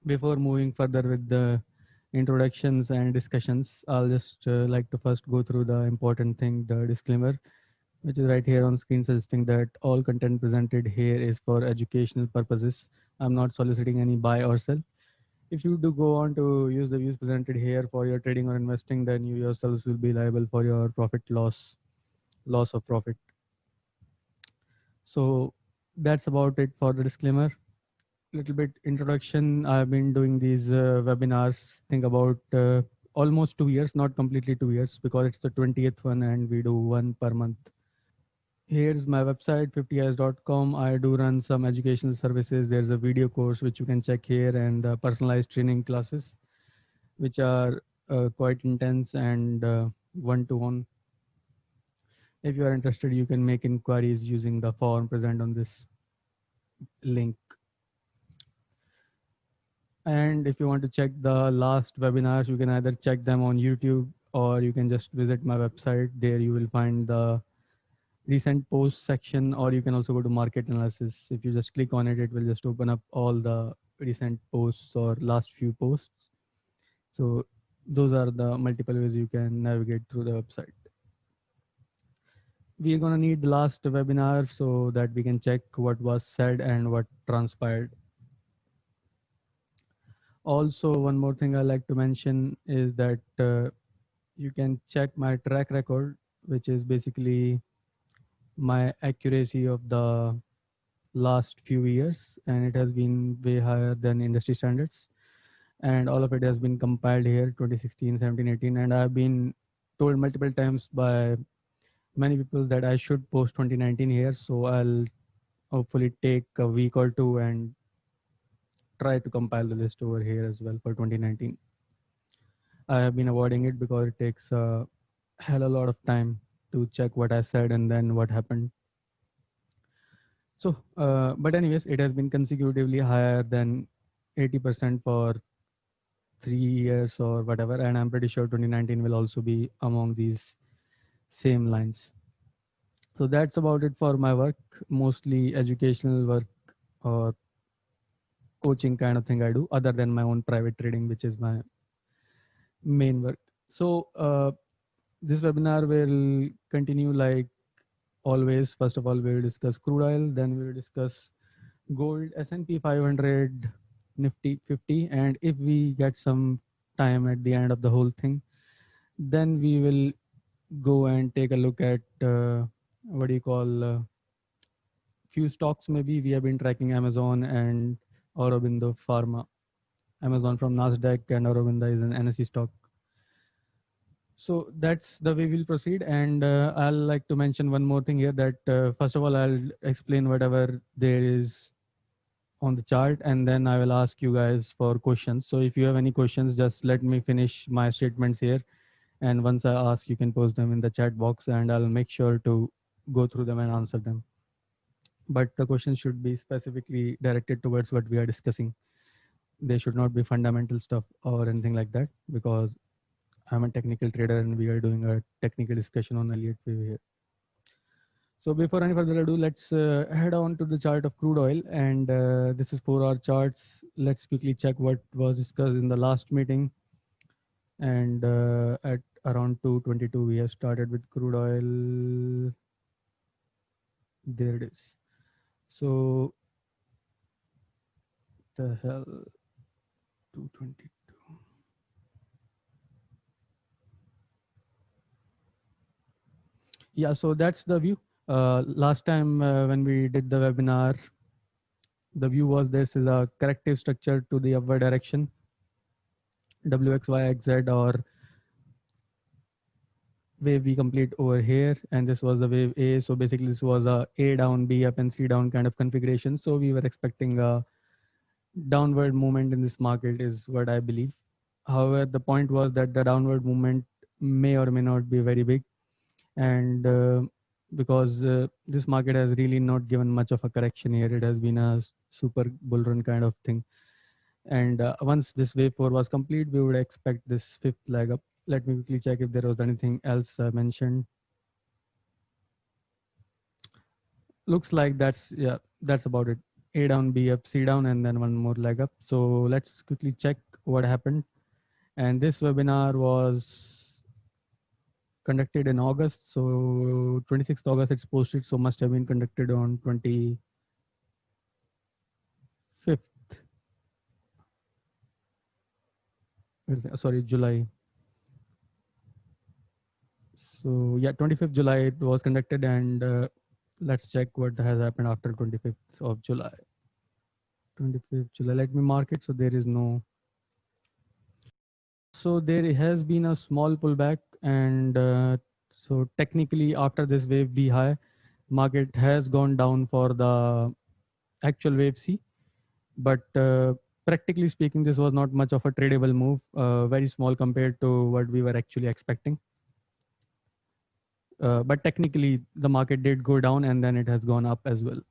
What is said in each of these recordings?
Before moving further with the introductions and discussions, I'll just like to first go through the important thing, the disclaimer, which is right here on screen, suggesting that all content presented here is for educational purposes. I'm not soliciting any buy or sell. If you do go on to use the views presented here for your trading or investing, then you yourselves will be liable for your profit loss of profit. So that's about it for the disclaimer. Little bit introduction. I've been doing these webinars, think about almost 2 years, not completely 2 years, because it's the 20th one and we do one per month. Here's my website, 50eyes.com. I do run some educational services. There's a video course which you can check here, and personalized training classes, which are quite intense and one to one. If you are interested, you can make inquiries using the form present on this link. And if you want to check the last webinars, you can either check them on YouTube or you can just visit my website. There you will find the recent posts section, or you can also go to market analysis. If you just click on it, it will just open up all the recent posts or last few posts. So those are the multiple ways you can navigate through the website. We are going to need the last webinar so that we can check what was said and what transpired. Also, one more thing I like to mention is that you can check my track record, which is basically my accuracy of the last few years, and it has been way higher than industry standards. And all of it has been compiled here 2016, 17, 18. And I've been told multiple times by many people that I should post 2019 here. So I'll hopefully take a week or two and try to compile the list over here as well for 2019. I have been avoiding it because it takes a hell a lot of time to check what I said and then what happened. So, but anyways, it has been consecutively higher than 80% for 3 years or whatever, and I'm pretty sure 2019 will also be among these same lines. So that's about it for my work, mostly educational work or coaching kind of thing I do, other than my own private trading, which is my main work. So this webinar will continue like always. First of all, we will discuss crude oil, then we will discuss gold, S&P 500, Nifty 50, and if we get some time at the end of the whole thing, then we will go and take a look at what do you call few stocks. Maybe we have been tracking Amazon and Aurobindo Pharma. Amazon from Nasdaq and Aurobindo is an NSE stock. So that's the way we'll proceed. And I'll like to mention one more thing here, that first of all, I'll explain whatever there is on the chart, and then I will ask you guys for questions. So if you have any questions, just let me finish my statements here. And once I ask, you can post them in the chat box and I'll make sure to go through them and answer them. But the questions should be specifically directed towards what we are discussing. They should not be fundamental stuff or anything like that, because I'm a technical trader and we are doing a technical discussion on Elliott wave here. So before any further ado, let's head on to the chart of crude oil. And this is 4-hour charts. Let's quickly check what was discussed in the last meeting. And at around 2:22, we have started with crude oil. There it is. So the hell, 222. Yeah, so that's the view. Last time when we did the webinar, the view was this is a corrective structure to the upward direction, WXYXZ, or wave B complete over here, and this was the wave A. So basically this was a down, B up, and C down kind of configuration. So we were expecting a downward movement in this market is what I believe. However, the point was that the downward movement may or may not be very big, and because this market has really not given much of a correction here, it has been a super bull run kind of thing. And once this wave 4 was complete, we would expect this fifth leg up. Let me quickly check if there was anything else mentioned. Looks like that's, yeah, that's about it. A down, B up, C down, and then one more leg up. So let's quickly check what happened. And this webinar was conducted in August. So 26th August it's posted. So must have been conducted on 25th. Sorry, July. So yeah, 25th July it was conducted, and let's check what has happened after 25th of July. 25th July. Let me mark it so there is no. So there has been a small pullback, and so technically after this wave B high, market has gone down for the actual wave C, but practically speaking, this was not much of a tradable move, very small compared to what we were actually expecting. But technically, the market did go down and then it has gone up as well.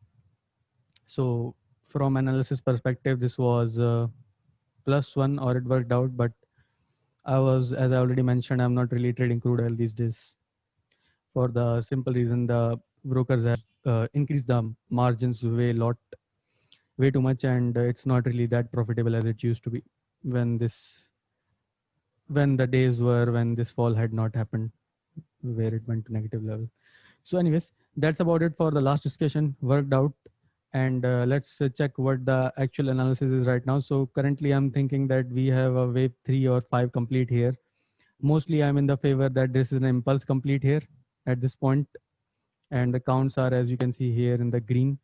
So from analysis perspective, this was +1 or it worked out, but as I already mentioned, I'm not really trading crude oil these days for the simple reason the brokers have increased the margins way too much, and it's not really that profitable as it used to be when the days were when this fall had not happened, where it went to negative level. So anyways, that's about it for the last discussion. Worked out. And let's check what the actual analysis is right now. So currently I'm thinking that we have a wave 3 or 5 complete here. Mostly I'm in the favor that this is an impulse complete here at this point, and the counts are, as you can see here, in the green: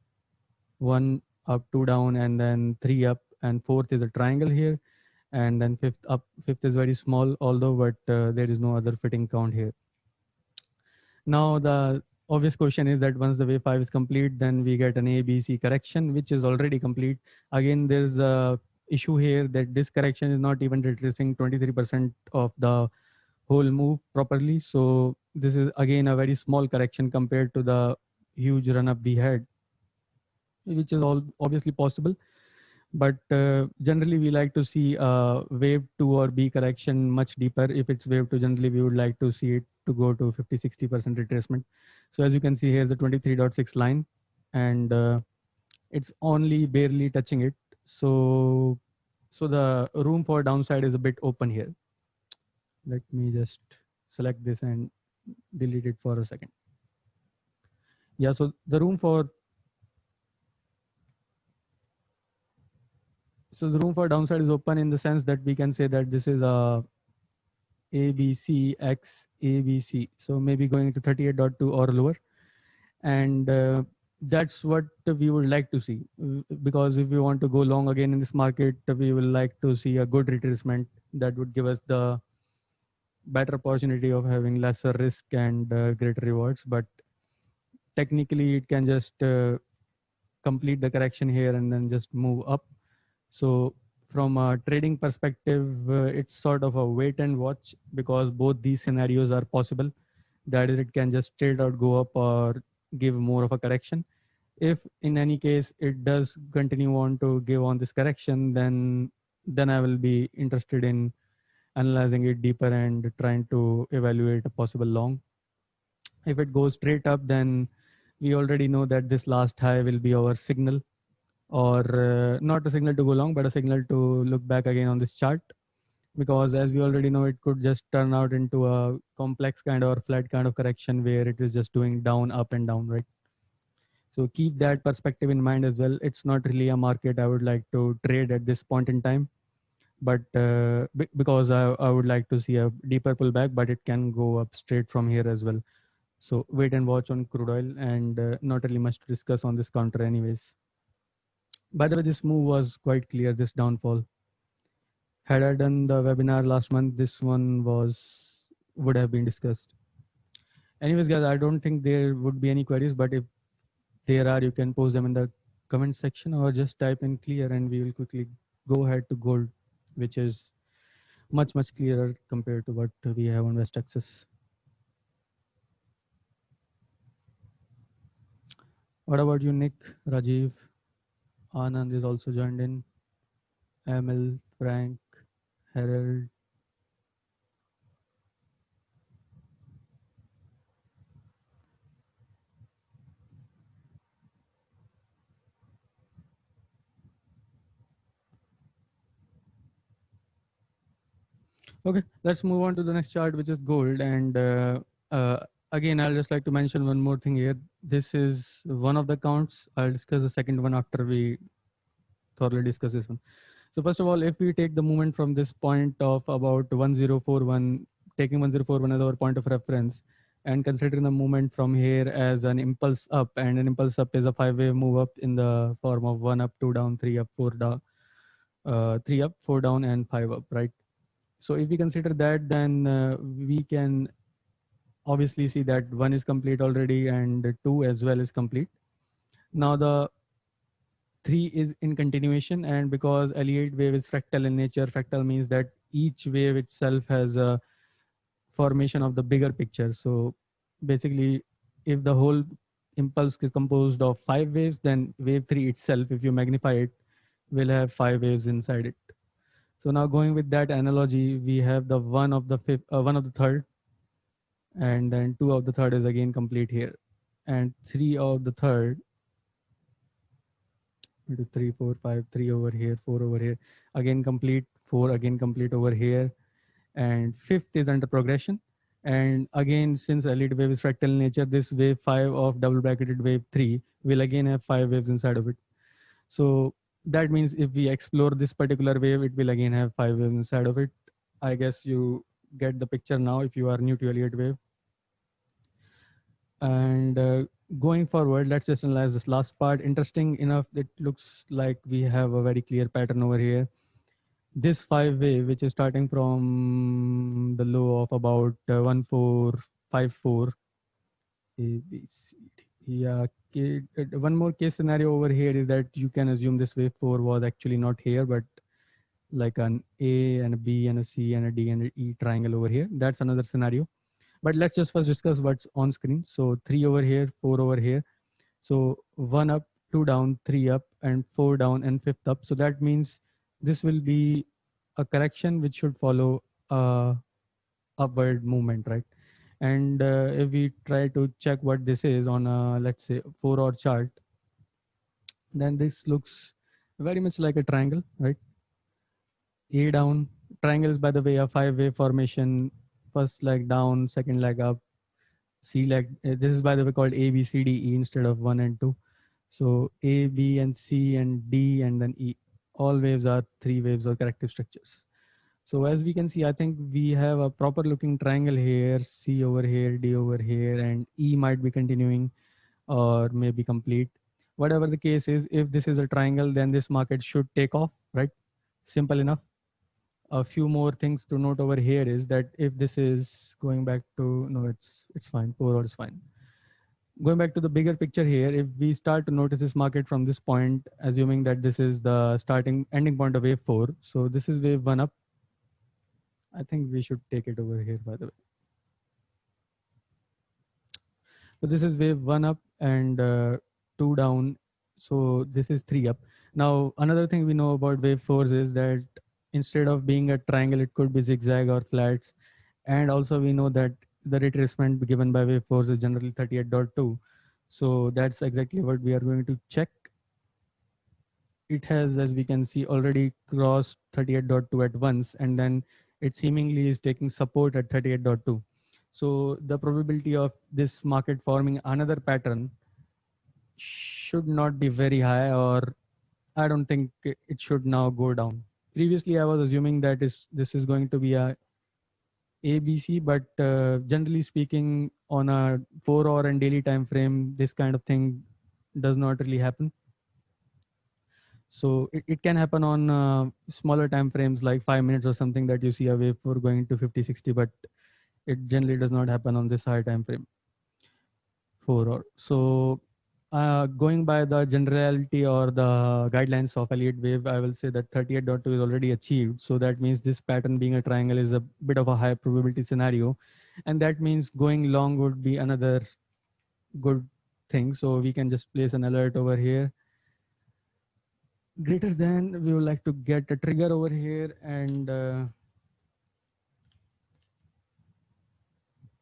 1 up, 2 down, and then 3 up, and fourth is a triangle here, and then fifth up. Fifth is very small although, but there is no other fitting count here. Now the obvious question is that once the wave 5 is complete, then we get an ABC correction, which is already complete. Again, there's a issue here that this correction is not even retracing 23% of the whole move properly. So this is again a very small correction compared to the huge run up we had, which is all obviously possible. But generally we like to see wave 2 or B correction much deeper. If it's wave 2, generally we would like to see it to go to 50-60% retracement. So as you can see, here's the 23.6 line, and it's only barely touching it. So the room for downside is a bit open here. Let me just select this and delete it for a second. Yeah, so the room for downside is open in the sense that we can say that this is a ABC X ABC. So maybe going to 38.2 or lower. And that's what we would like to see, because if we want to go long again in this market, we will like to see a good retracement that would give us the better opportunity of having lesser risk and greater rewards. But technically it can just complete the correction here and then just move up. So from a trading perspective, it's sort of a wait and watch, because both these scenarios are possible. That is, it can just straight out go up or give more of a correction. If in any case it does continue on to give on this correction, then I will be interested in analyzing it deeper and trying to evaluate a possible long. If it goes straight up, then we already know that this last high will be our signal, or not a signal to go long, but a signal to look back again on this chart. Because as we already know, it could just turn out into a complex kind or flat kind of correction where it is just doing down, up and down, right? So keep that perspective in mind as well. It's not really a market I would like to trade at this point in time, but because I would like to see a deeper pullback, but it can go up straight from here as well. So wait and watch on crude oil, and not really much to discuss on this counter anyways. By the way, this move was quite clear, this downfall. Had I done the webinar last month, this one would have been discussed. Anyways, guys, I don't think there would be any queries, but if there are, you can post them in the comment section or just type in clear and we will quickly go ahead to gold, which is much, much clearer compared to what we have on West Texas. What about you, Nick, Rajiv? Anand is also joined in. Emil, Frank, Harold. Okay, let's move on to the next chart, which is gold. And uh, again, I'll just like to mention one more thing here. This is one of the counts. I'll discuss the second one after we thoroughly discuss this one. So first of all, if we take the movement from this point of about 1041, taking 1041 as our point of reference, and considering the movement from here as an impulse up, and an impulse up is a five-wave move up in the form of one up, two down, three up, four down, three up, four down, and five up, right? So if we consider that, then we can obviously see that one is complete already and two as well is complete. Now the three is in continuation, and because Elliott wave is fractal in nature, fractal means that each wave itself has a formation of the bigger picture. So basically, if the whole impulse is composed of five waves, then wave three itself, if you magnify it, will have five waves inside it. So now going with that analogy, we have the one of the fifth, one of the third, and then two of the third is again complete here, and three of the third, into three, four, five, three over here, four over here, again complete, four again complete over here, and fifth is under progression. And again, since LED wave is fractal in nature, this wave five of double bracketed wave three will again have five waves inside of it. So that means if we explore this particular wave, it will again have five waves inside of it. I guess you get the picture now if you are new to Elliott wave. And going forward, let's just analyze this last part. Interesting enough, it looks like we have a very clear pattern over here. This five wave, which is starting from the low of about 1454 A, B, C, D. Yeah, one more case scenario over here is that you can assume this wave 4 was actually not here, but like an A and a B and a C and a D and an E triangle over here. That's another scenario. But let's just first discuss what's on screen. So three over here, four over here. So one up, two down, three up, and four down, and fifth up. So that means this will be a correction which should follow upward movement, right? And if we try to check what this is on a, let's say, 4-hour chart, then this looks very much like a triangle, right? A down, triangles by the way, a five-wave formation, first leg down, second leg up, C leg. This is by the way called A, B, C, D, E instead of one and two. So A, B, and C, and D, and then E. All waves are three waves or corrective structures. So as we can see, I think we have a proper looking triangle here, C over here, D over here, and E might be continuing or maybe complete. Whatever the case is, if this is a triangle, then this market should take off, right? Simple enough. A few more things to note over here is that if this is going back to, no, it's fine, 4 is fine. Going back to the bigger picture here, if we start to notice this market from this point, assuming that this is the starting ending point of wave 4, so this is wave 1 up. I think we should take it over here, by the way. So this is wave 1 up and 2 down. So this is 3 up. Now, another thing we know about wave 4s is that instead of being a triangle, it could be zigzag or flats. And also we know that the retracement given by wave 4s is generally 38.2. So that's exactly what we are going to check. It has, as we can see, already crossed 38.2 at once, and then it seemingly is taking support at 38.2. So the probability of this market forming another pattern should not be very high, or I don't think it should now go down. Previously, I was assuming that this is going to be a ABC, but generally speaking, on a 4-hour and daily time frame, this kind of thing does not really happen. So it can happen on smaller time frames like 5 minutes or something, that you see a wave for going to 50, 60, but it generally does not happen on this high time frame, 4 hour. So going by the generality or the guidelines of Elliott wave, I will say that 38.2 is already achieved. So that means this pattern being a triangle is a bit of a high probability scenario. And that means going long would be another good thing. So we can just place an alert over here. Greater than, we would like to get a trigger over here, and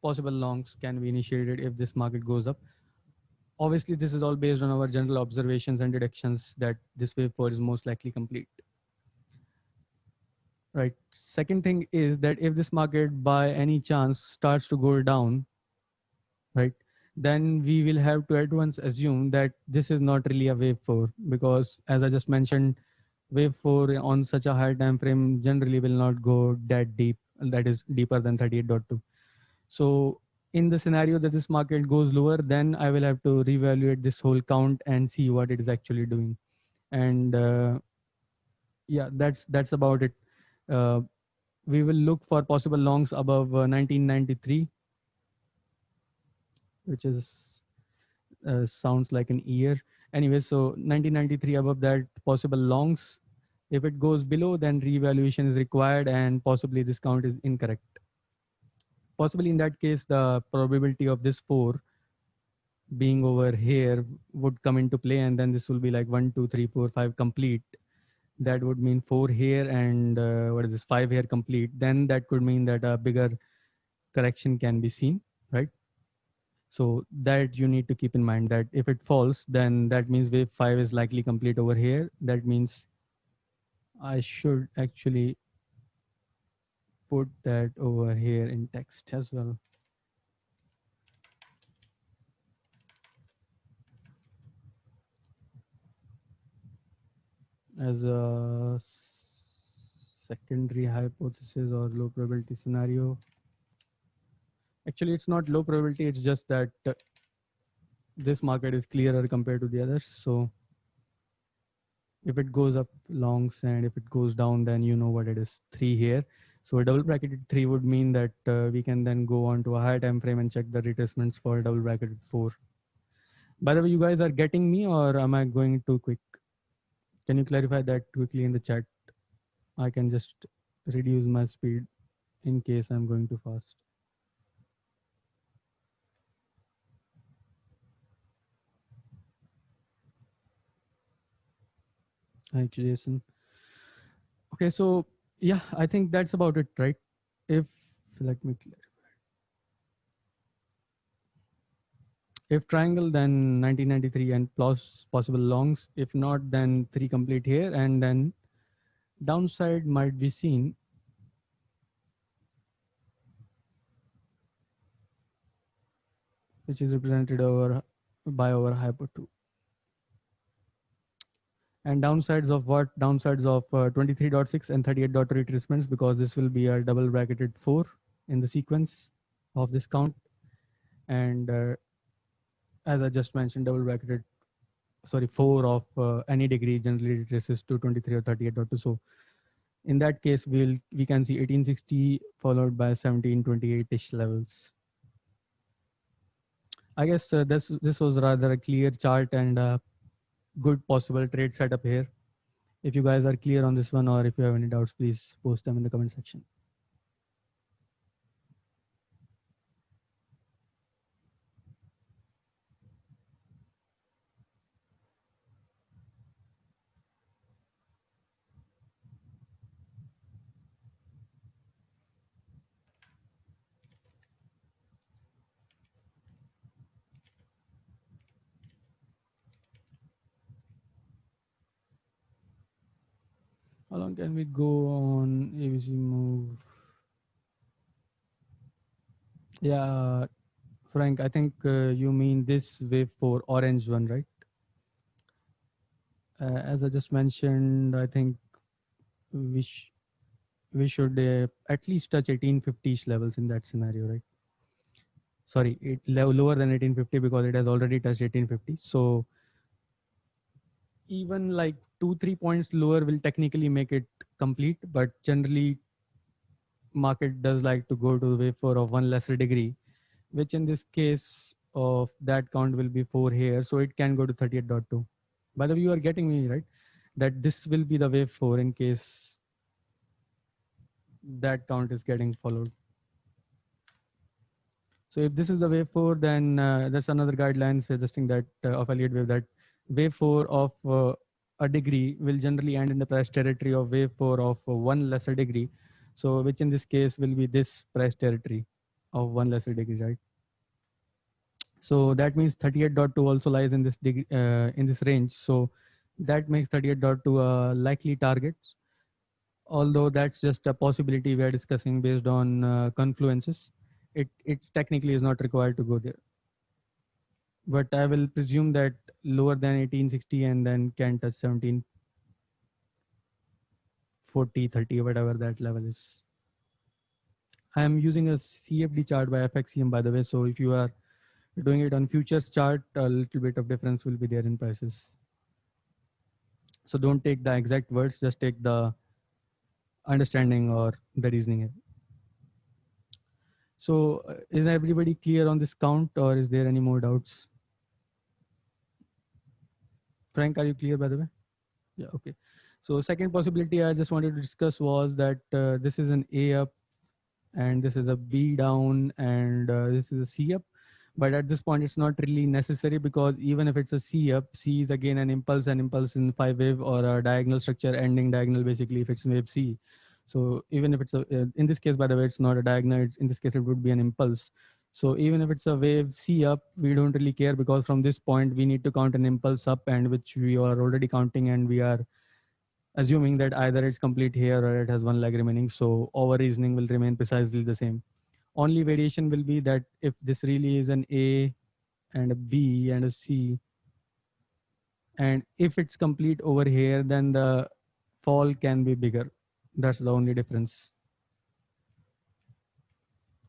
possible longs can be initiated if this market goes up. Obviously, this is all based on our general observations and deductions that this wave 4 is most likely complete. right? Second thing is that if this market by any chance starts to go down, right, then we will have to at once assume that this is not really a wave 4, because as I just mentioned, wave 4 on such a high time frame generally will not go that deep, that is deeper than 38.2. So in the scenario that this market goes lower, then I will have to reevaluate this whole count and see what it is actually doing. And yeah, that's about it. uh, we will look for possible longs above 1993, which is sounds like an year. Anyway, so 1993 above that, possible longs. If it goes below, then reevaluation is required and possibly this count is incorrect. Possibly in that case, the probability of this 4 being over here would come into play, and then this will be like 1, 2, 3, 4, 5 complete. That would mean 4 here and what is this, 5 here complete. Then that could mean that a bigger correction can be seen, right? So that you need to keep in mind that if it falls, then that means wave 5 is likely complete over here. That means I should actually put that over here in text as well. As a secondary hypothesis or low probability scenario. Actually, it's not low probability, it's just that this market is clearer compared to the others. So if it goes up longs and if it goes down, then you know what it is, 3 here. So a double bracketed 3 would mean that we can then go on to a higher time frame and check the retracements for a double bracketed 4. By the way, you guys are getting me or am I going too quick? Can you clarify that quickly in the chat? I can just reduce my speed in case I'm going too fast. Hi, Jason. Okay, so yeah, I think that's about it, right? If let me clear. If triangle, then 1993 and plus possible longs. If not, then 3 complete here, and then downside might be seen. Which is represented over by over hypo 2. And downsides of what? Downsides of 23.6 and 38.2 retracements, because this will be a double bracketed 4 in the sequence of this count. And as I just mentioned, double bracketed, sorry, 4 of any degree generally retraces to 23 or 38.2. So in that case, we can see 1860 followed by 1728-ish levels. I guess this was rather a clear chart and a good possible trade setup here. If you guys are clear on this one, or if you have any doubts, please post them in the comment section. How long can we go on ABC move? Yeah, Frank, I think you mean this wave 4 orange one, right? As I just mentioned, I think we, we should at least touch 1850-ish levels in that scenario, right? Sorry, lower than 1850 because it has already touched 1850. So even like 2-3 points lower will technically make it complete, but generally market does like to go to the wave 4 of one lesser degree, which in this case of that count will be 4 here, so it can go to 38.2. By the way, you are getting me right, that this will be the wave 4 in case that count is getting followed. So if this is the wave 4, then there's another guideline suggesting that of Elliott wave, that wave 4 of a degree will generally end in the price territory of wave 4 of one lesser degree. So which in this case will be this price territory of one lesser degree, right? So that means 38.2 also lies in this degree, in this range. So that makes 38.2 a likely target. although that's just a possibility we are discussing based on confluences. It technically is not required to go there, but I will presume that lower than 1860 and then can touch 1740, 30, whatever that level is. I am using a CFD chart by FXCM, by the way. So if you are doing it on futures chart, a little bit of difference will be there in prices. So don't take the exact words, just take the understanding or the reasoning. So is everybody clear on this count, or is there any more doubts? Frank, are you clear, by the way? Yeah, okay. So second possibility I just wanted to discuss was that this is an A up and this is a B down and this is a C up. But at this point, it's not really necessary, because even if it's a C up, C is again an impulse in 5-wave or a diagonal structure ending diagonal, basically, if it's wave C. So even if it's a, in this case, by the way, it's not a diagonal, in this case, it would be an impulse. So even if it's a wave C up, we don't really care, because from this point, we need to count an impulse up, and which we are already counting, and we are assuming that either it's complete here or it has one leg remaining. So our reasoning will remain precisely the same. Only variation will be that if this really is an A and a B and a C, and if it's complete over here, then the fall can be bigger. That's the only difference.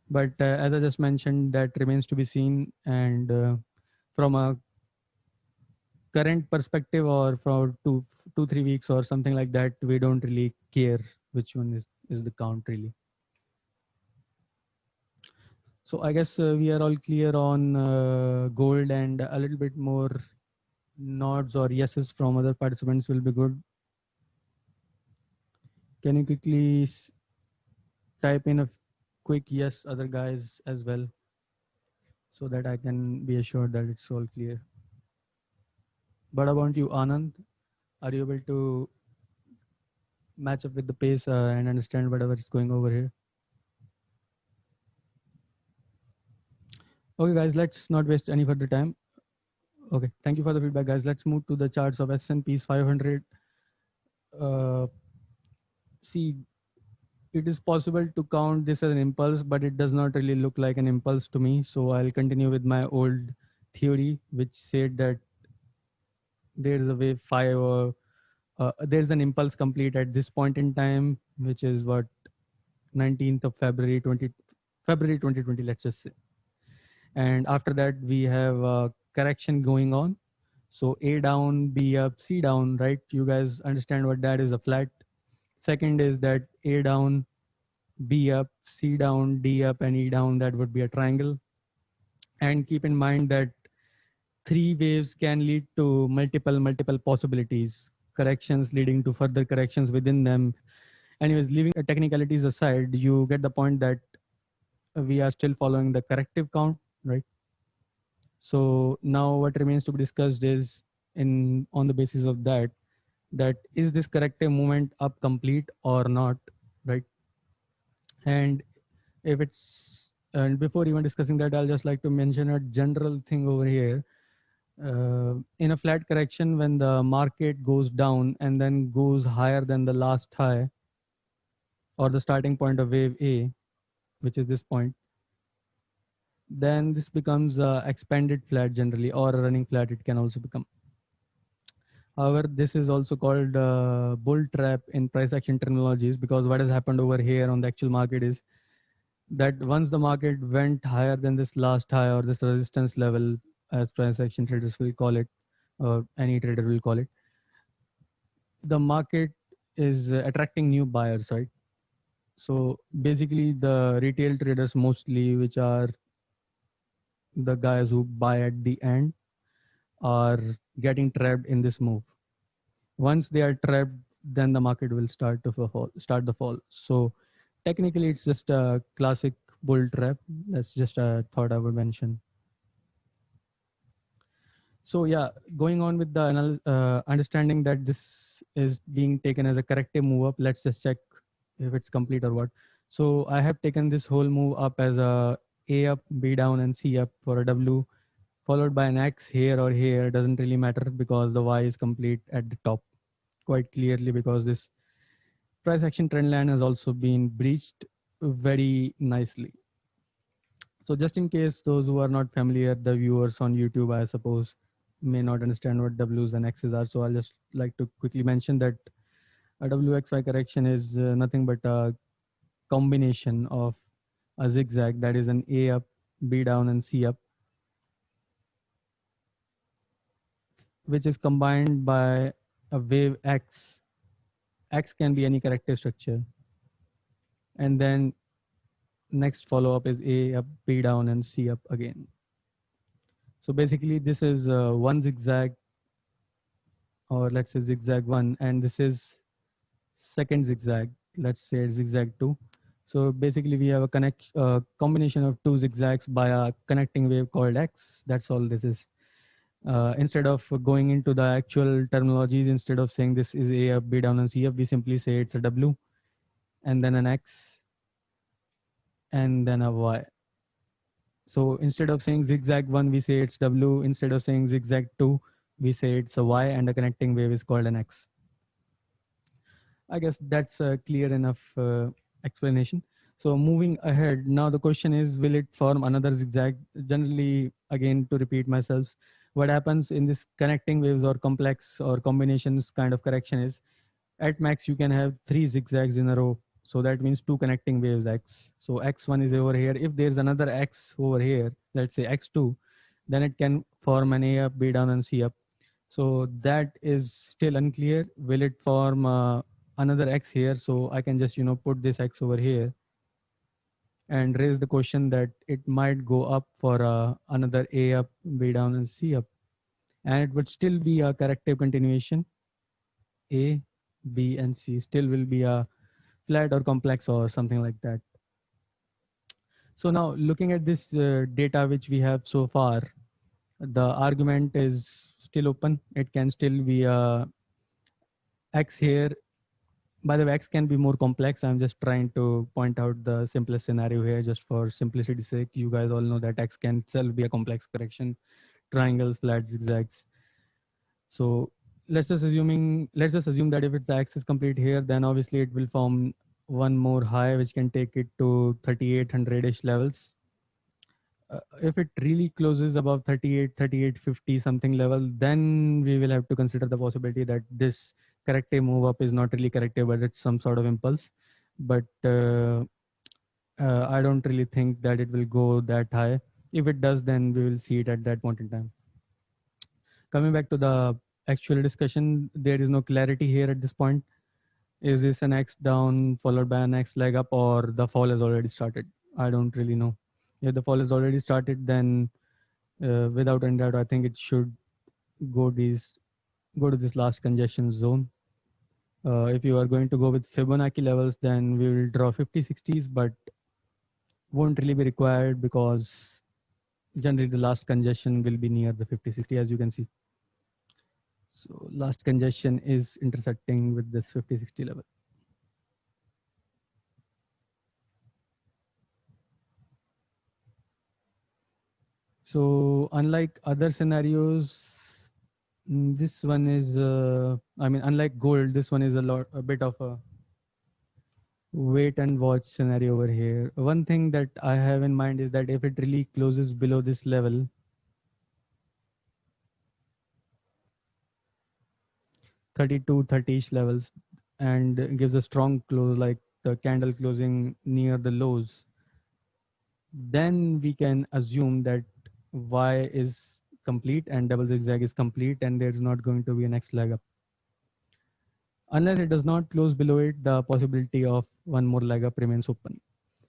But as I just mentioned, that remains to be seen. And from a current perspective, or for 2-3 weeks or something like that, we don't really care which one is the count really. So I guess we are all clear on gold, and a little bit more nods or yeses from other participants will be good. Can you quickly type in a quick yes, other guys as well, so that I can be assured that it's all clear. What about you, Anand? Are you able to match up with the pace and understand whatever is going over here? Okay, guys, let's not waste any further time. Okay, thank you for the feedback, guys. Let's move to the charts of S&P's 500. See, it is possible to count this as an impulse, but it does not really look like an impulse to me. So I'll continue with my old theory, which said that there is a wave 5, or there's an impulse complete at this point in time, which is what, 19th of February 2020, let's just say. And after that, we have a correction going on. So A down, B up, C down, right? You guys understand what that is, a flat. Second is that A down, B up, C down, D up, and E down, that would be a triangle. And keep in mind that 3 waves can lead to multiple possibilities, corrections leading to further corrections within them. Anyways, leaving technicalities aside, you get the point that we are still following the corrective count, right? So now what remains to be discussed is, in on the basis of that, is this corrective movement up complete or not, right? And if it's, and before even discussing that, I'll just like to mention a general thing over here. In a flat correction, when the market goes down and then goes higher than the last high or the starting point of wave A, which is this point, then this becomes a expanded flat generally, or a running flat it can also become. However, this is also called bull trap in price action terminologies, because what has happened over here on the actual market is that once the market went higher than this last high, or this resistance level, as price action traders will call it, or any trader will call it, the market is attracting new buyers, right? So basically, the retail traders mostly, which are the guys who buy at the end, are getting trapped in this move. Once they are trapped, then the market will start to fall, start the fall. So technically, it's just a classic bull trap. That's just a thought I would mention. So yeah, going on with the understanding that this is being taken as a corrective move up. Let's just check if it's complete or what. So I have taken this whole move up as A up, B down, and C up for a W, followed by an X here or here. Doesn't really matter, because the Y is complete at the top quite clearly, because this price action trend line has also been breached very nicely. So just in case those who are not familiar, the viewers on YouTube, I suppose, may not understand what W's and X's are. So I'll just like to quickly mention that a WXY correction is nothing but a combination of a zigzag, that is an A up, B down, and C up, which is combined by a wave X. X can be any corrective structure. And then next follow up is A up, B down, and C up again. So basically, this is one zigzag, or let's say zigzag one, and this is second zigzag. Let's say zigzag two. So basically, we have a combination of two zigzags by a connecting wave called X. That's all this is. Instead of going into the actual terminologies, instead of saying this is A up, B down, and C up, we simply say it's a W, and then an X, and then a Y. So instead of saying zigzag one, we say it's W. Instead of saying zigzag two, we say it's a Y, and the connecting wave is called an X. I guess that's a clear enough explanation. So moving ahead, now the question is, will it form another zigzag? Generally, again, to repeat myself, what happens in this connecting waves or complex or combinations kind of correction is, at max, you can have three zigzags in a row. So that means two connecting waves X. So X1 is over here. If there's another X over here, let's say X2, then it can form an A up, B down, and C up. So that is still unclear. Will it form another X here? So I can just, put this X over here and raise the question that it might go up for another A up, B down, and C up. And it would still be a corrective continuation. A, B, and C still will be a flat or complex or something like that. So now looking at this data which we have so far, the argument is still open. It can still be a X here. By the way, X can be more complex. I'm just trying to point out the simplest scenario here just for simplicity's sake. You guys all know that X can itself be a complex correction, triangles, flat, zigzags. So let's just assume that if it's the X is complete here, then obviously it will form one more high which can take it to 3800-ish levels. If it really closes above 38, 3850 something level, then we will have to consider the possibility that this corrective move up is not really corrective, but it's some sort of impulse. But I don't really think that it will go that high. If it does, then we will see it at that point in time. Coming back to the actual discussion, there is no clarity here at this point. Is this an X down followed by an X leg up, or the fall has already started? I don't really know. If the fall has already started, then without any doubt, I think it should go go to this last congestion zone. If you are going to go with Fibonacci levels, then we will draw 50 60s, but won't really be required because generally the last congestion will be near the 50 60, as you can see. So last congestion is intersecting with this 50 60 level. So unlike other scenarios, this one is, unlike gold, this one is a bit of a wait and watch scenario over here. One thing that I have in mind is that if it really closes below this level, 32, 30-ish levels, and gives a strong close, like the candle closing near the lows, then we can assume that Y is complete and double zigzag is complete, and there's not going to be a next leg up. Unless it does not close below it, the possibility of one more leg up remains open.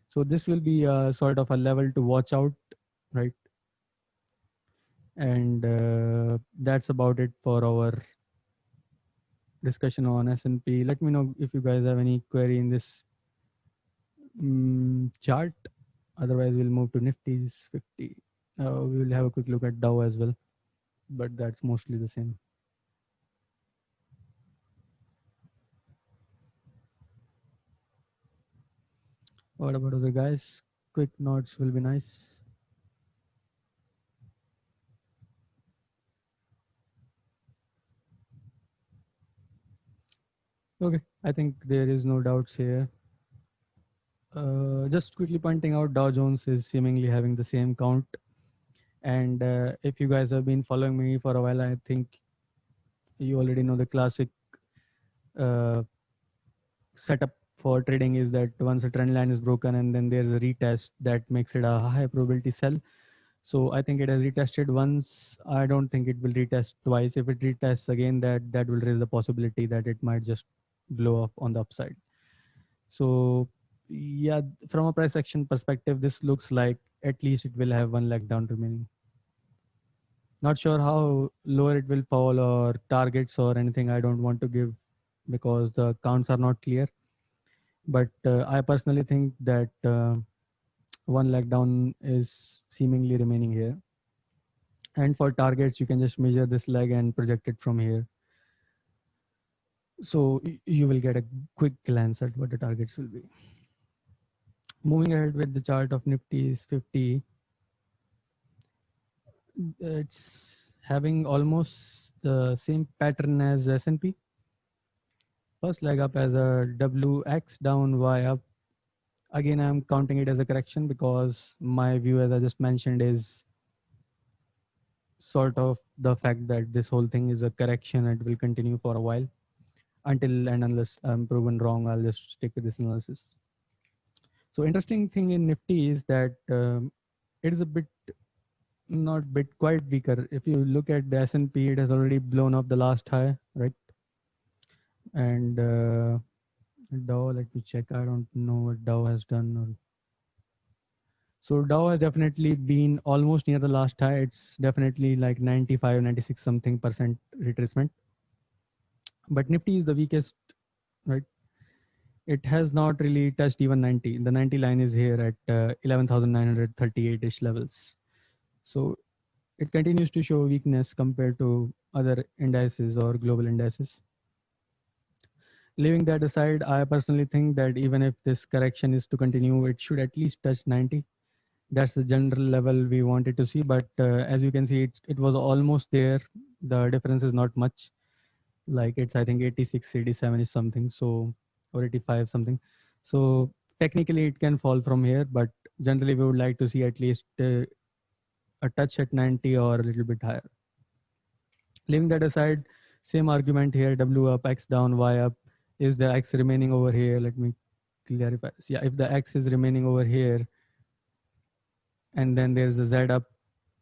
So this will be a sort of a level to watch out, right? And that's about it for our discussion on S&P. Let me know if you guys have any query in this chart. Otherwise, we'll move to Nifty's 50. We will have a quick look at Dow as well, but that's mostly the same. What about other guys? Quick notes will be nice. Okay, I think there is no doubts here. Just quickly pointing out, Dow Jones is seemingly having the same count. And if you guys have been following me for a while, I think you already know the classic uh, setup for trading is that once a trend line is broken and then there's a retest that makes it a high probability sell. So I think it has retested once. I don't think it will retest twice. If it retests again, that will raise the possibility that it might just blow up on the upside. So yeah, from a price action perspective, this looks like at least it will have one leg down remaining. Not sure how lower it will fall or targets or anything. I don't want to give because the counts are not clear. But I personally think that one leg down is seemingly remaining here. And for targets, you can just measure this leg and project it from here. So you will get a quick glance at what the targets will be. Moving ahead with the chart of Nifty 50, it's having almost the same pattern as S&P. First leg up as a WX down, Y up. Again, I'm counting it as a correction because my view, as I just mentioned, is sort of the fact that this whole thing is a correction and will continue for a while until and unless I'm proven wrong. I'll just stick with this analysis. So interesting thing in Nifty is that it is a bit not bit quite weaker. If you look at the S&P, it has already blown up the last high, right? And Dow, let me check. I don't know what Dow has done. So Dow has definitely been almost near the last high. It's definitely like 95, 96 something percent retracement. But Nifty is the weakest, right? It has not really touched even 90. The 90 line is here at 11,938-ish levels. So it continues to show weakness compared to other indices or global indices. Leaving that aside, I personally think that even if this correction is to continue, it should at least touch 90. That's the general level we wanted to see. But as you can see, it was almost there. The difference is not much. Like it's, I think 86, 87 is something. So, or 85 something. So technically it can fall from here, but generally we would like to see at least a touch at 90 or a little bit higher. Leaving that aside, same argument here, W up, X down, Y up. Is the X remaining over here? Let me clarify this. Yeah, if the X is remaining over here and then there's a Z up,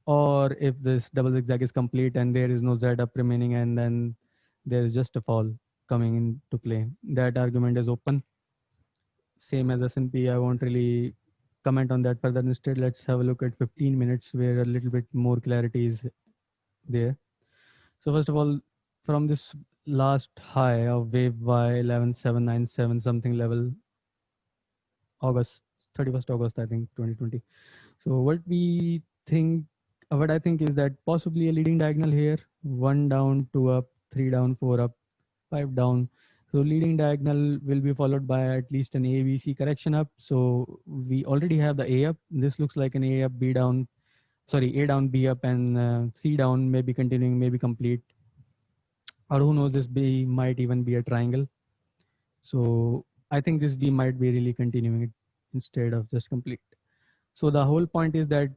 or if this double zigzag is complete and there is no Z up remaining and then there is just a fall coming into play, that argument is open. Same as S&P, I won't really comment on that further. Instead, let's have a look at 15 minutes where a little bit more clarity is there. So first of all, from this last high of wave Y 11797 something level, August 31st August, I think 2020. So what I think is that possibly a leading diagonal here, one down, two up, three down, four up, five down. So leading diagonal will be followed by at least an ABC correction up. So we already have the A up. This looks like an A up, B down, sorry, A down, B up, and C down, maybe continuing, maybe complete. Or who knows, this B might even be a triangle. So I think this B might be really continuing it instead of just complete. So the whole point is that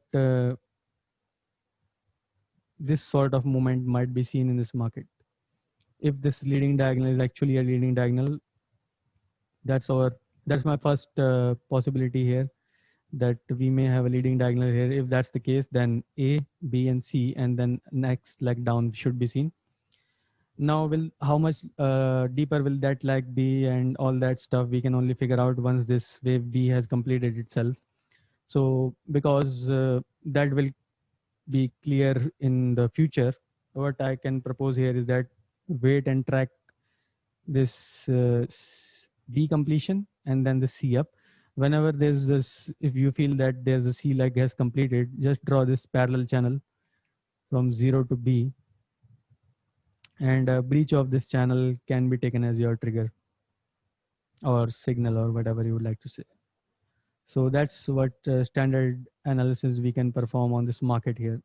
this sort of movement might be seen in this market. If this leading diagonal is actually a leading diagonal, that's our that's my first possibility here, that we may have a leading diagonal here. If that's the case, then A, B, and C, and then next leg down should be seen. Now, will how much deeper will that leg be and all that stuff we can only figure out once this wave B has completed itself. So because that will be clear in the future, what I can propose here is that wait and track this B completion and then the C up. Whenever there's this, if you feel that there's a C leg has completed, just draw this parallel channel from 0 to B, and a breach of this channel can be taken as your trigger or signal or whatever you would like to say. So that's what standard analysis we can perform on this market here.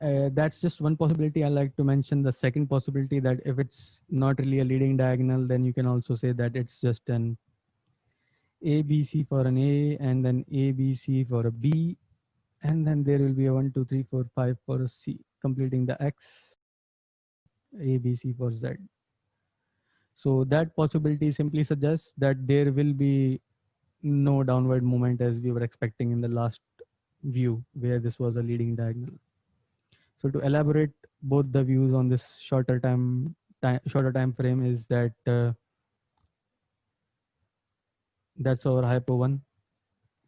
That's just one possibility. I like to mention the second possibility, that if it's not really a leading diagonal, then you can also say that it's just an ABC for an A, and then ABC for a B, and then there will be a 1, 2, 3, 4, 5 for a C, completing the X, ABC for Z. So that possibility simply suggests that there will be no downward movement as we were expecting in the last view where this was a leading diagonal. So to elaborate both the views on this shorter time frame is that that's our hypo 1,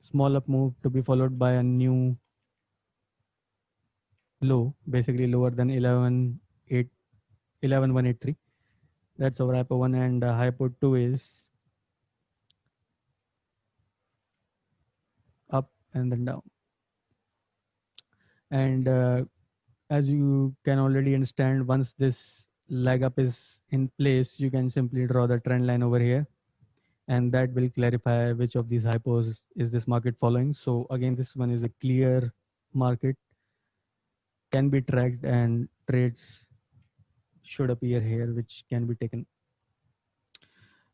small up move to be followed by a new low, basically lower than 11,183. That's our hypo 1, and hypo 2 is up and then down. And as you can already understand, once this leg up is in place, you can simply draw the trend line over here, and that will clarify which of these hypos is this market following. So again, this one is a clear market, can be tracked, and trades should appear here, which can be taken.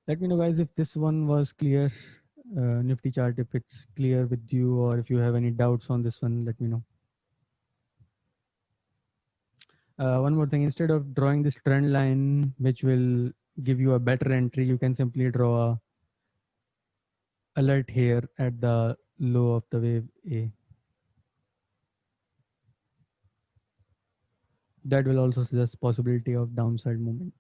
Let me know, guys, if this one was clear, Nifty chart, if it's clear with you, or if you have any doubts on this one, let me know. One more thing, instead of drawing this trend line, which will give you a better entry, you can simply draw a alert here at the low of the wave A. That will also suggest possibility of downside movement.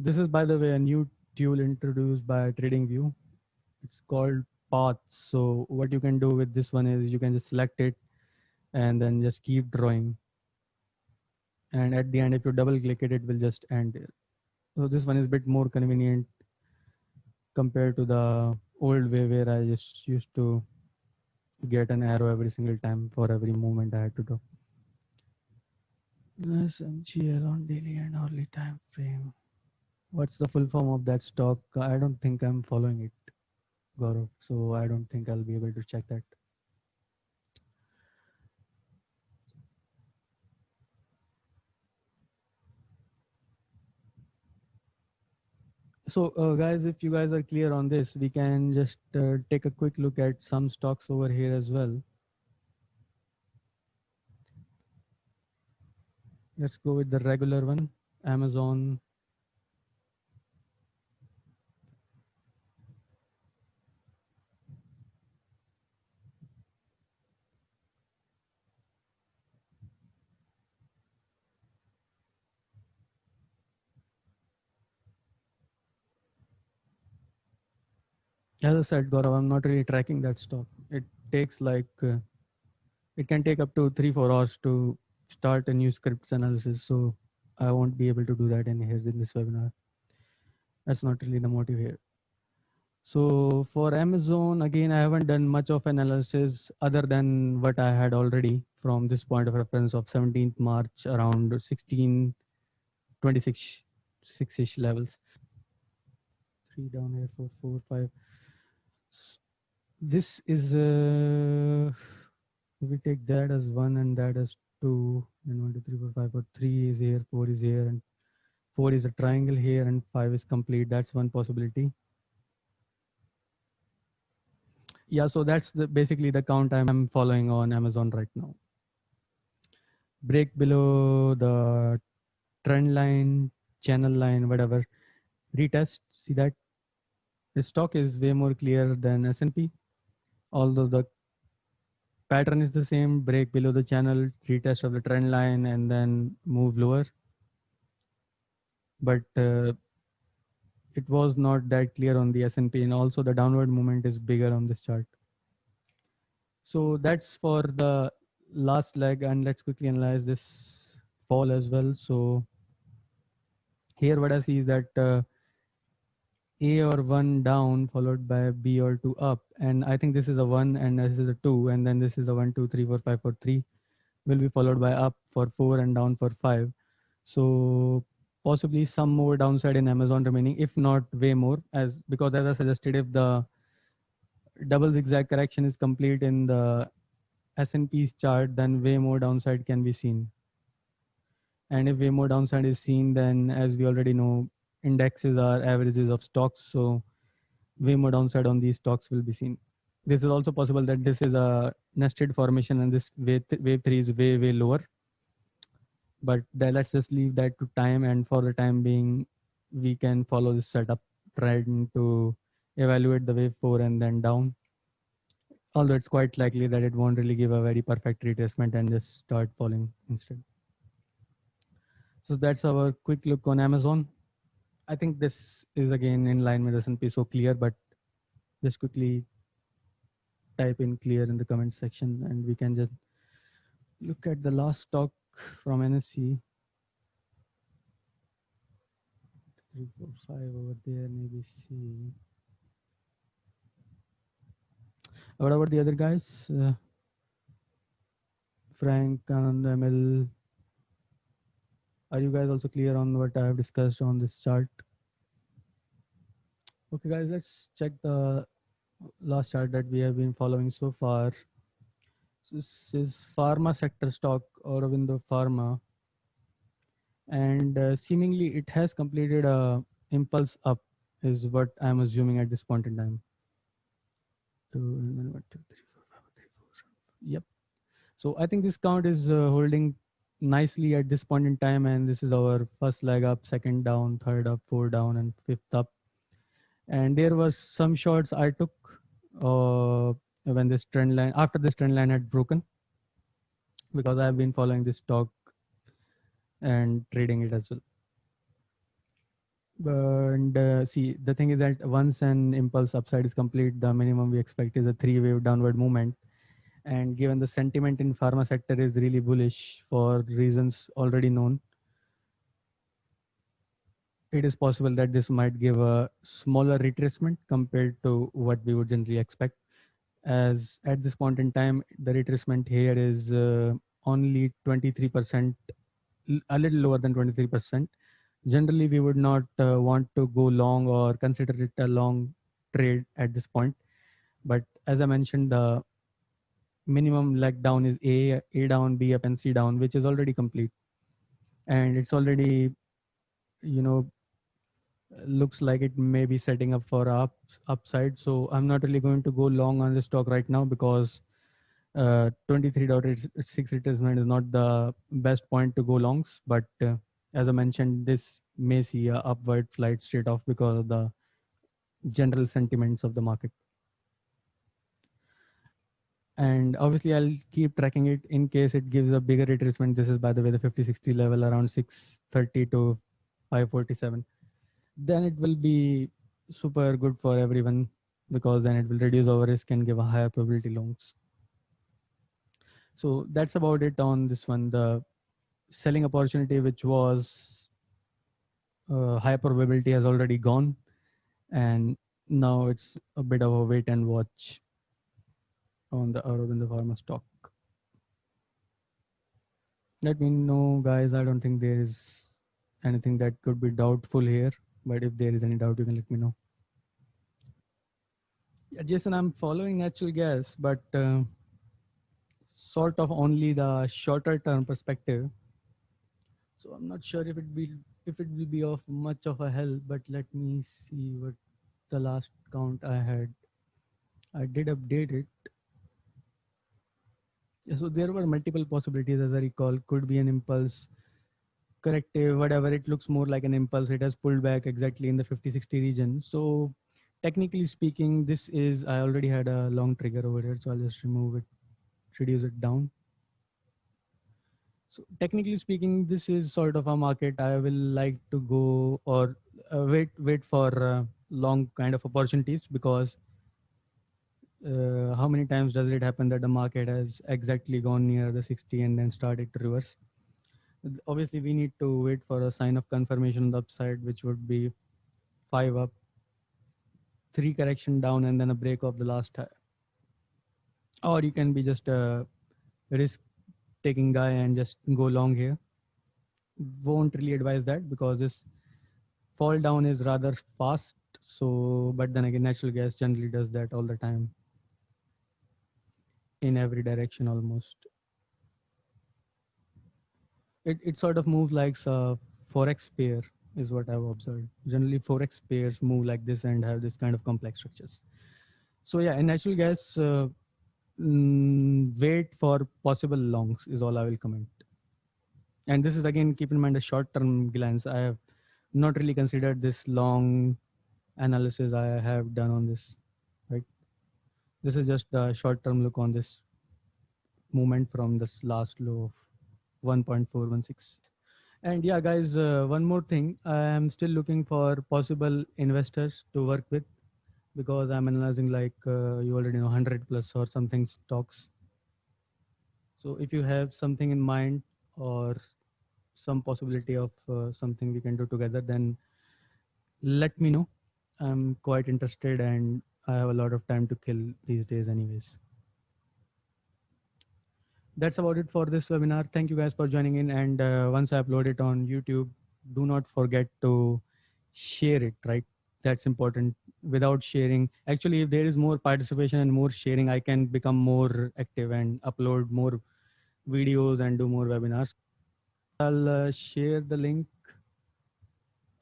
This is, by the way, a new tool introduced by TradingView. It's called Paths. So what you can do with this one is you can just select it and then just keep drawing. And at the end, if you double click it, it will just end there. So this one is a bit more convenient compared to the old way where I just used to get an arrow every single time for every movement I had to do. SMGL on daily and hourly time frame. What's the full form of that stock? I don't think I'm following it, Gaurav. So I don't think I'll be able to check that. So guys, if you guys are clear on this, we can just take a quick look at some stocks over here as well. Let's go with the regular one, Amazon. As I said, Gaurav, I'm not really tracking that stock. It takes it can take up to 3-4 hours to start a new scripts analysis. So I won't be able to do that in here in this webinar. That's not really the motive here. So for Amazon, again, I haven't done much of analysis other than what I had already from this point of reference of 17th March around 1626 6-ish levels. 3 down here, 4, 4, 5. This is we take that as 1 and that as 2, and 1, 2, 3, 4, 5, 4. 3 is here, 4 is here, and 4 is a triangle here, and 5 is complete. That's one possibility. Yeah, so that's basically the count I'm following on Amazon right now. Break below the trend line, channel line, whatever. Retest. See that the stock is way more clear than S&P, although the pattern is the same. Break below the channel, retest of the trend line, and then move lower. But it was not that clear on the S&P, and also the downward movement is bigger on this chart. So that's for the last leg, and let's quickly analyze this fall as well. So here what I see is that A or 1 down followed by B or 2 up, and I think this is a 1 and this is a 2, and then this is a 1 2 3 4 5 4 3 will be followed by up for 4 and down for 5. So possibly some more downside in Amazon remaining, if not way more, as because as I suggested, if the double zigzag correction is complete in the S&P's chart, then way more downside can be seen. And if way more downside is seen, then as we already know, indexes are averages of stocks, so way more downside on these stocks will be seen. This is also possible that this is a nested formation and this wave 3 is way lower, but let's just leave that to time, and for the time being we can follow this setup trend to evaluate the wave 4 and then down, although it's quite likely that it won't really give a very perfect retracement and just start falling instead. So that's our quick look on Amazon. I think this is again in line with S&P, so clear, but just quickly type in clear in the comment section and we can just look at the last stock from NSE. 3 4 5 over there, maybe see. What about the other guys? Frank and ML. Are you guys also clear on what I have discussed on this chart? Okay, guys, let's check the last chart that we have been following so far. So this is pharma sector stock, Aurobindo Pharma, and seemingly it has completed a impulse up, is what I'm assuming at this point in time. 1, 2, 3, 4, 5, 3, 4. Yep. So I think this count is holding nicely at this point in time, and this is our first leg up, second down, third up, four down, and fifth up. And there was some shorts I took when this trend line, after this trend line had broken, because I've been following this stock and trading it as well. And see, the thing is that once an impulse upside is complete, the minimum we expect is a 3-wave downward movement. And given the sentiment in pharma sector is really bullish for reasons already known, it is possible that this might give a smaller retracement compared to what we would generally expect. As at this point in time, the retracement here is only 23%, a little lower than 23%. Generally, we would not want to go long or consider it a long trade at this point. But as I mentioned, the minimum leg down is A down, B up, and C down, which is already complete. And it's already, you know, looks like it may be setting up for upside. So I'm not really going to go long on the stock right now because 23.6 retracement is not the best point to go longs. But as I mentioned, this may see a upward flight straight off because of the general sentiments of the market. And obviously I'll keep tracking it in case it gives a bigger retracement. This is, by the way, the 50-60 level around 630 to 547. Then it will be super good for everyone because then it will reduce our risk and give a higher probability longs. So that's about it on this one. The selling opportunity, which was high probability, has already gone, and now it's a bit of a wait and watch on the Aurobindo Pharma stock. Let me know, guys. I don't think there is anything that could be doubtful here, but if there is any doubt, you can let me know. Yeah, Jason, I'm following natural gas, but sort of only the shorter term perspective. So I'm not sure if it will be of much of a help, but let me see what the last count I had. I did update it. Yeah, so there were multiple possibilities as I recall. Could be an impulse, corrective, whatever. It looks more like an impulse. It has pulled back exactly in the 50-60 region. So technically speaking, this is, I already had a long trigger over here, so I'll just remove it, reduce it down. So technically speaking, this is sort of a market I will like to go or wait for long kind of opportunities, because how many times does it happen that the market has exactly gone near the 60 and then started to reverse? Obviously, we need to wait for a sign of confirmation on the upside, which would be 5 up, 3 correction down, and then a break of the last high. Or you can be just a risk taking guy and just go long here. Won't really advise that because this fall down is rather fast. So, but then again, natural gas generally does that all the time in every direction almost. It sort of moves like a forex pair is what I've observed. Generally, forex pairs move like this and have this kind of complex structures. So yeah, in natural gas, wait for possible longs is all I will comment. And this is again, keep in mind a short-term glance. I have not really considered this long analysis I have done on this, right? This is just the short-term look on this movement from this last low of 1.416. And yeah, guys, one more thing. I am still looking for possible investors to work with because I'm analyzing like you already know 100 plus or something stocks. So if you have something in mind or some possibility of something we can do together, then let me know. I'm quite interested and I have a lot of time to kill these days, anyways. That's about it for this webinar. Thank you guys for joining in. And once I upload it on YouTube, do not forget to share it, right? That's important. Without sharing, actually, if there is more participation and more sharing, I can become more active and upload more videos and do more webinars. I'll share the link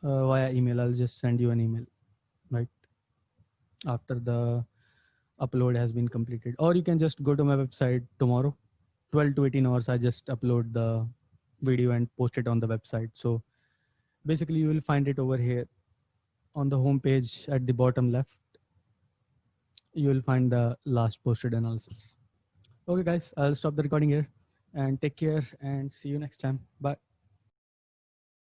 via email. I'll just send you an email, right? After the upload has been completed. Or you can just go to my website tomorrow, 12 to 18 hours. I just upload the video and post it on the website. So basically, you will find it over here on the home page at the bottom left. You will find the last posted analysis. Okay, guys, I'll stop the recording here and take care and see you next time. Bye.